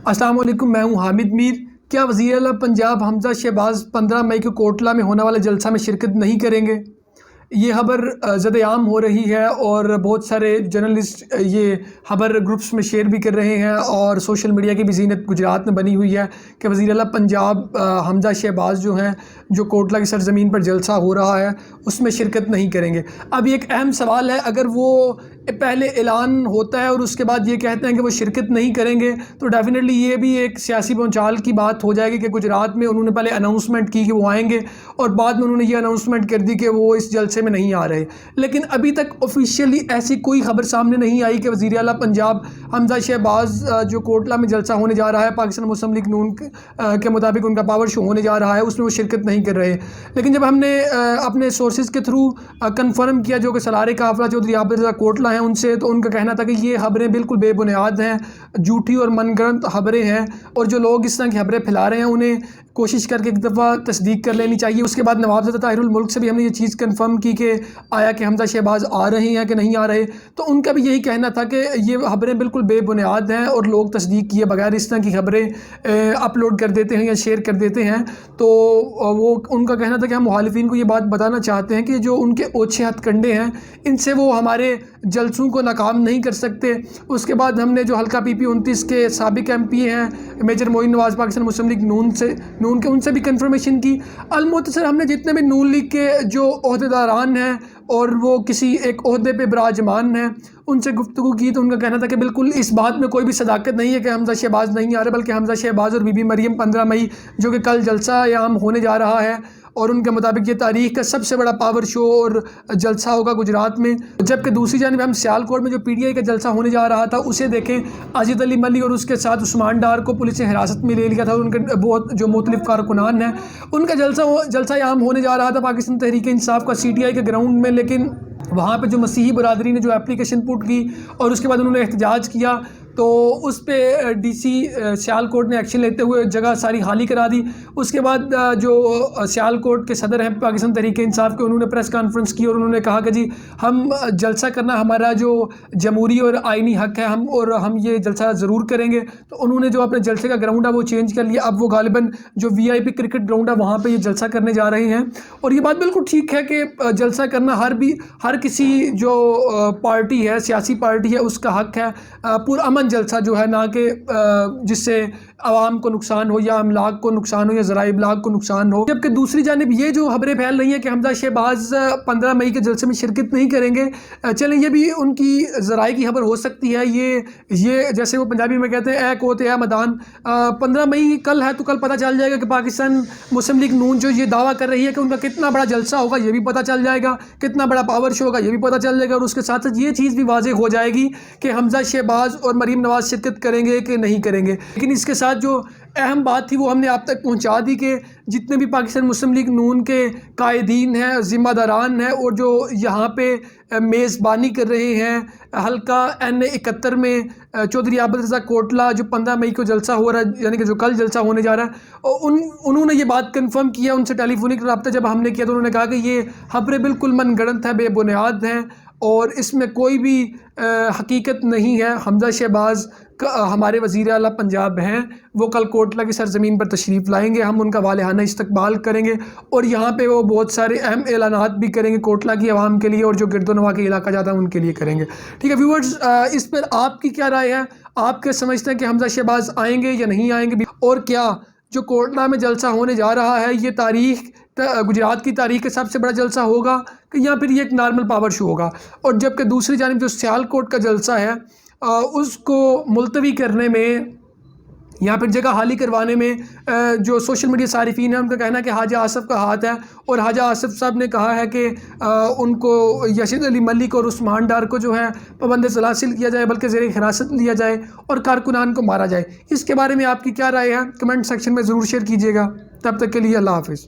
अस्सलाम वालेकुम, मैं हूं हामिद मीर। क्या वज़ीर आला पंजाब हमज़ा शहबाज 15 मई को कोटला में होने वाले जलसा में शिरकत नहीं करेंगे? ये खबर ज़द-ए-आम हो रही है और बहुत सारे जर्नलिस्ट ये खबर ग्रुप्स में शेयर भी कर रहे हैं और सोशल मीडिया की भी ज़ीनत गुजरात में बनी हुई है कि वज़ीर आला पंजाब हमज़ा शहबाज जो हैं, जो कोटला की सरज़मीन पर जलसा हो रहा है उसमें शिरकत नहीं करेंगे। अब एक अहम सवाल है, अगर वो पहले ऐलान होता है और उसके बाद ये कहते हैं कि वो शिरकत नहीं करेंगे तो डेफिनेटली ये भी एक सियासी भूचाल की बात हो जाएगी कि गुजरात में उन्होंने पहले अनाउंसमेंट की कि वो आएंगे और बाद में उन्होंने ये अनाउंसमेंट कर दी कि वो इस जलसे में नहीं आ रहे। लेकिन अभी तक ऑफिशियली ऐसी कोई खबर सामने नहीं आई कि वज़ीर आला पंजाब हमज़ा शहबाज जो कोटला में जलसा होने जा रहा है, पाकिस्तान मुस्लिम लीग नून के मुताबिक उनका पावर शो होने जा रहा है, उसमें वो शिरकत नहीं कर रहे। लेकिन जब हमने अपने सोर्सेज के थ्रू कंफर्म किया जो कि सलारे काफिला चौधरी आबिद रज़ा कोटला हैं उनसे, तो उनका कहना था कि ये खबरें बिल्कुल बेबुनियाद हैं, झूठी और मनगढ़ंत खबरें हैं और जो लोग इस तरह की खबरें फैला रहे हैं उन्हें कोशिश करके एक दफ़ा तस्दीक कर लेनी चाहिए। उसके बाद नवाबज़ादा ताहिरुल मुल्क से भी हमने ये चीज़ कंफर्म की कि आया कि हमज़ा शहबाज आ रहे हैं कि नहीं आ रहे, तो उनका भी यही कहना था कि ये खबरें बिल्कुल बेबुनियाद हैं और लोग तस्दीक किए बगैर इस तरह की खबरें अपलोड कर देते हैं या शेयर कर देते हैं। तो वो उनका कहना था कि हम मुखालिफिन को ये बात बताना चाहते हैं कि जो उनके ओछे हथकंडे हैं इनसे वो हमारे जलसों को नाकाम नहीं कर सकते। उसके बाद हमने जो हल्का PP-29 के साबिक MP हैं मेजर मोइन नवाज़ पाकिस्तान मुस्लिम लीग नून के उनसे भी कंफर्मेशन की। अलमुख्तसर हमने जितने भी नून लीग के जो ओहदेदारान हैं और वो किसी एक ओहदे पे बिराजमान हैं उनसे गुफ्तगू की, तो उनका कहना था कि बिल्कुल इस बात में कोई भी सदाकत नहीं है कि हमज़ा शहबाज नहीं आ रहे, बल्कि हमज़ा शहबाज और बीबी मरियम 15 मई जो कि कल जलसा याम होने जा रहा है और उनके मुताबिक ये तारीख़ का सबसे बड़ा पावर शो और जलसा होगा गुजरात में। जबकि दूसरी जानिब हम सियालकोट में जो PTI का जलसा होने जा रहा था उसे देखें, अजीत अली मलिक और उसके साथ उस्मान डार को पुलिस ने हिरासत में ले लिया था और उनके बहुत जो मुख्तलिफ कारकुनान हैं उनका जलसा याम होने जा रहा था पाकिस्तान तहरीक इंसाफ का CTI के ग्राउंड में। लेकिन वहाँ पे जो मसीही बरादरी ने जो एप्लीकेशन पुट की और उसके बाद उन्होंने एहतजाज किया तो उस पर DC सियालकोट ने एक्शन लेते हुए जगह सारी खाली करा दी। उसके बाद जो सियालकोट के सदर हैं पाकिस्तान तहरीक इंसाफ के, उन्होंने प्रेस कॉन्फ्रेंस की और उन्होंने कहा कि जी हम जलसा करना हमारा जो जमहूरी और आइनी हक़ है, हम ये जलसा ज़रूर करेंगे। तो उन्होंने जो अपने जलसे का ग्राउंड है वो चेंज कर लिया। अब वो गालिबन जो VIP क्रिकेट ग्राउंड है वहाँ पर ये जलसा करने जा रहे हैं और ये बात बिल्कुल ठीक है कि जलसा करना हर किसी जो पार्टी है, सियासी पार्टी है, उसका हक़ है पुरअमन जलसा जो है, ना कि जिससे आवाम को नुकसान हो या अमलाक को नुकसान हो या ज़राए इब्लाग को नुकसान हो। जबकि दूसरी जानिब ये जो खबरें फैल रही हैं कि हमज़ा शहबाज 15 मई के जलसे में शिरकत नहीं करेंगे, चलें ये भी उनकी ज़राए की खबर हो सकती है। ये जैसे वो पंजाबी में कहते हैं ए कोते है मैदान, 15 मई कल है तो कल पता चल जाएगा कि पाकिस्तान मुस्लिम लीग नून जो ये दावा कर रही है कि उनका कितना बड़ा जलसा होगा ये भी पता चल जाएगा, कितना बड़ा पावर शो होगा ये भी पता चल जाएगा और उसके साथ साथ ये चीज़ भी वाज़ेह हो जाएगी कि हमज़ा शहबाज और मरीम नवाज शिरकत करेंगे कि नहीं करेंगे। लेकिन इसके साथ जो अहम बात थी वो हमने आप तक पहुंचा दी कि जितने भी पाकिस्तान मुस्लिम लीग नून के कायदीन हैं, ज़िम्मेदारान हैं और जो यहाँ पे मेज़बानी कर रहे हैं हल्का N71 में चौधरी आबिद रज़ा कोटला जो 15 मई को जलसा हो रहा है, यानी कि जो कल जलसा होने जा रहा है, उन्होंने ये बात कंफर्म किया। उनसे टेलीफोनिक रब्ता जब हमने किया तो उन्होंने कहा कि ये खबरें बिल्कुल मनगढ़ंत है, बेबुनियाद हैं और इसमें कोई भी हकीकत नहीं है। हमज़ा शहबाज हमारे वज़ीर आला पंजाब हैं, वो कल कोटला की सरज़मीन पर तशरीफ़ लाएंगे, हम उनका वालिहाना इस्तकबाल करेंगे और यहाँ पे वो बहुत सारे अहम ऐलानात भी करेंगे कोटला की आवाम के लिए और जो गिरदोनवा के इलाका जाता है उनके लिए करेंगे। ठीक है व्यूअर्स, इस पर आपकी क्या राय है? आप क्या समझते हैं कि हमज़ा शहबाज आएँगे या नहीं आएँगे? और क्या जो कोटला में जलसा होने जा रहा है ये तारीख़ गुजरात की तारीख़ का सबसे बड़ा जलसा होगा कि या फिर ये एक नॉर्मल पावर शो होगा? और जबकि दूसरी जानिब जो सियालकोट का जलसा है उसको मुलतवी करने में या फिर जगह खाली करवाने में जो सोशल मीडिया सारिफीन है उनका कहना है कि हाजा आसफ़ का हाथ है और हाजा आसफ़ साहब ने कहा है कि उनको यशीद अली मलिक और उस्मान डार को जो है पाबंद सलासिल किया जाए, बल्कि ज़ेर हिरासत लिया जाए और कारकुनान को मारा जाए। इसके बारे में आपकी क्या राय है? कमेंट सेक्शन में ज़रूर शेयर कीजिएगा। तब तक के लिए अल्लाह हाफ़िज़।